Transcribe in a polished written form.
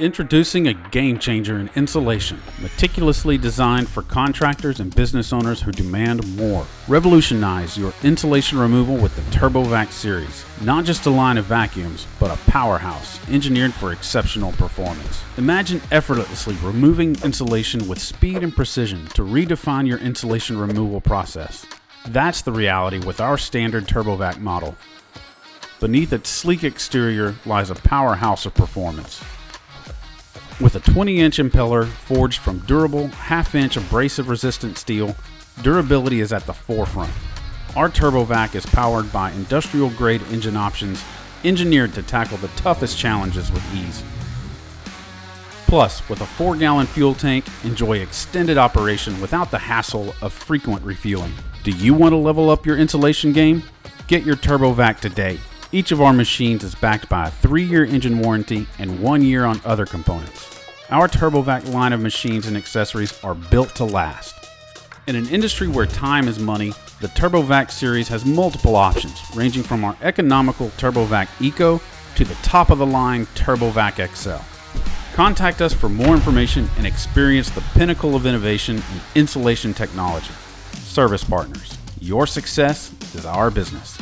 Introducing a game changer in insulation, meticulously designed for contractors and business owners who demand more. Revolutionize your insulation removal with the TurboVac series. Not just a line of vacuums, but a powerhouse engineered for exceptional performance. Imagine effortlessly removing insulation with speed and precision to redefine your insulation removal process. That's the reality with our standard TurboVac model. Beneath its sleek exterior lies a powerhouse of performance. With a 20-inch impeller forged from durable, half-inch abrasive-resistant steel, durability is at the forefront. Our TurboVac is powered by industrial-grade engine options engineered to tackle the toughest challenges with ease. Plus, with a 4-gallon fuel tank, enjoy extended operation without the hassle of frequent refueling. Do you want to level up your insulation game? Get your TurboVac today. Each of our machines is backed by a 3-year engine warranty and 1 year on other components. Our TurboVac line of machines and accessories are built to last. In an industry where time is money, the TurboVac series has multiple options, ranging from our economical TurboVac Eco to the top-of-the-line TurboVac XL. Contact us for more information and experience the pinnacle of innovation in insulation technology. Service Partners. Your success is our business.